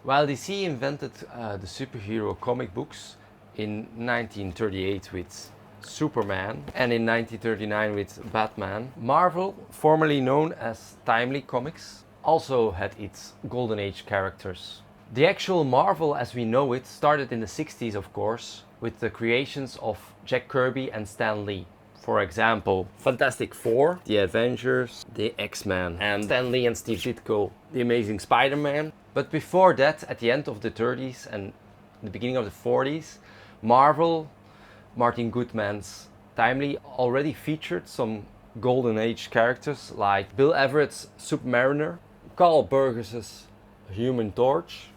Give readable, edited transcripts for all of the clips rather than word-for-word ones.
While DC invented the superhero comic books in 1938 with Superman and in 1939 with Batman, Marvel, formerly known as Timely Comics, also had its golden age characters. The actual Marvel as we know it started in the 60s, of course, with the creations of Jack Kirby and Stan Lee. For example, Fantastic Four, the Avengers, the X-Men, and Stan Lee and Steve Ditko, the Amazing Spider-Man. But before that, at the end of the 30s and the beginning of the 40s, Marvel, Martin Goodman's Timely, already featured some golden age characters like Bill Everett's Submariner, Carl Burgess's Human Torch,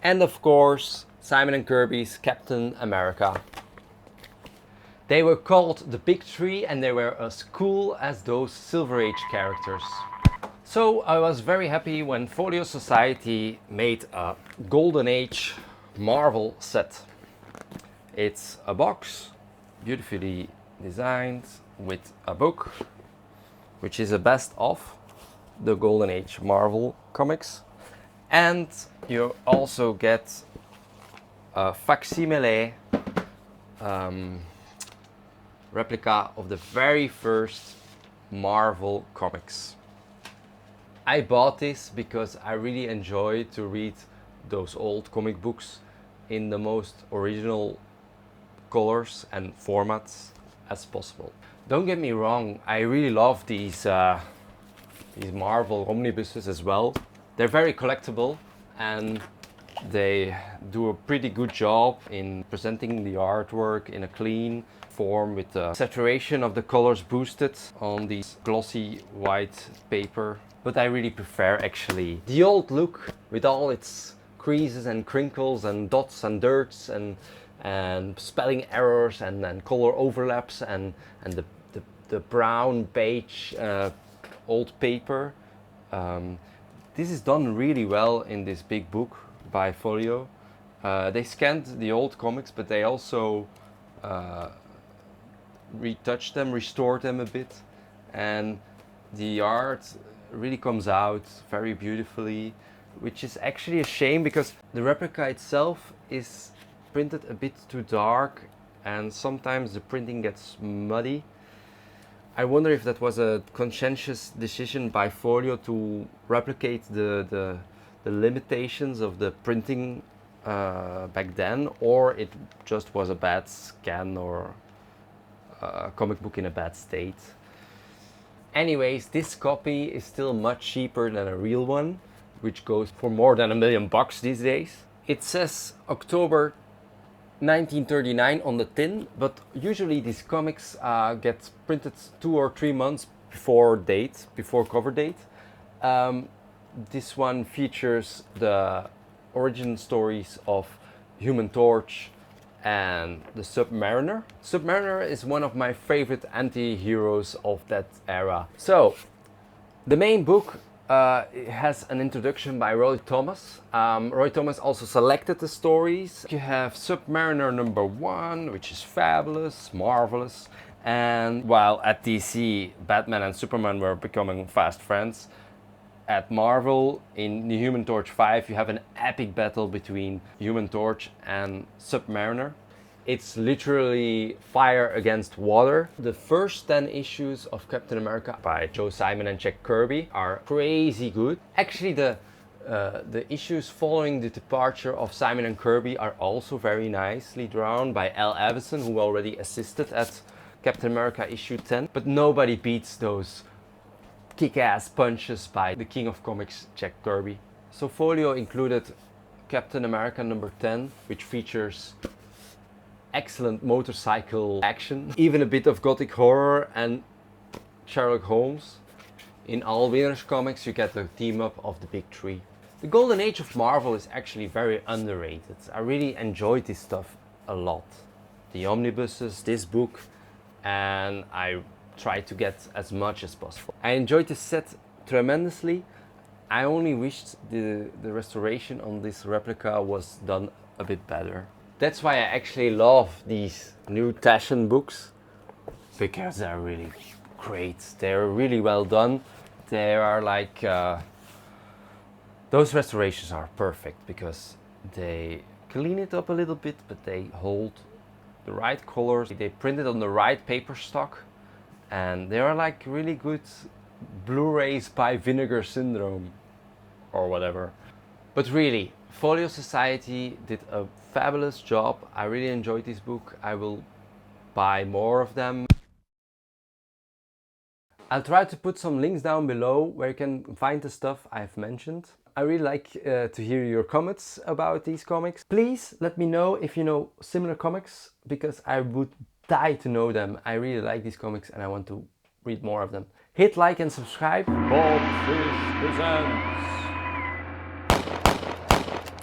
and of course Simon and Kirby's Captain America. They were called the Big Three and they were as cool as those Silver Age characters. So I was very happy when Folio Society made a Golden Age Marvel set. It's a box, beautifully designed, with a book, which is a best of the Golden Age Marvel comics. And you also get a facsimile replica of the very first Marvel comics. I bought this because I really enjoy to read those old comic books in the most original colors and formats as possible. Don't get me wrong, I really love these Marvel omnibuses as well. They're very collectible and they do a pretty good job in presenting the artwork in a clean form with the saturation of the colors boosted on these glossy white paper. But I really prefer actually the old look with all its creases and crinkles and dots and dirts and spelling errors and color overlaps and the brown beige old paper. This is done really well in this big book by Folio. They scanned the old comics, but they also retouched them, restored them a bit, and the art really comes out very beautifully, which is actually a shame because the replica itself is printed a bit too dark and sometimes the printing gets muddy. I wonder if that was a conscientious decision by Folio to replicate the limitations of the printing back then, or it just was a bad scan or a comic book in a bad state. Anyways, this copy is still much cheaper than a real one, which goes for more than $1 million these days. It says October 1939 on the tin, but usually these comics get printed 2 or 3 months before cover date. This one features the origin stories of Human Torch and the Submariner. Submariner is one of my favorite anti-heroes of that era. So, the main book has an introduction by Roy Thomas. Roy Thomas also selected the stories. You have Submariner number 1, which is fabulous, marvelous. And while at DC, Batman and Superman were becoming fast friends, at Marvel, in the Human Torch 5, you have an epic battle between Human Torch and Submariner. It's literally fire against water. The first 10 issues of Captain America by Joe Simon and Jack Kirby are crazy good. Actually, the issues following the departure of Simon and Kirby are also very nicely drawn by Al Avison, who already assisted at Captain America issue 10. But nobody beats those kick-ass punches by the King of Comics, Jack Kirby. So Folio included Captain America number 10, which features excellent motorcycle action, even a bit of gothic horror and Sherlock Holmes. In all Winners comics you get the team up of the big three. The Golden Age of Marvel is actually very underrated. I really enjoyed this stuff a lot. The omnibuses, this book, and I try to get as much as possible. I enjoyed this set tremendously. I only wished the restoration on this replica was done a bit better. That's why I actually love these new Taschen books, because they're really great. They're really well done. They are like Those restorations are perfect because they clean it up a little bit, but they hold the right colors. They print it on the right paper stock, and they are like really good Blu-rays by Vinegar Syndrome or whatever. But really, Folio Society did a fabulous job. I really enjoyed this book. I will buy more of them. I'll try to put some links down below where you can find the stuff I've mentioned. I really like to hear your comments about these comics. Please let me know if you know similar comics, because I would die to know them. I really like these comics and I want to read more of them. Hit like and subscribe. Bob Fish presents.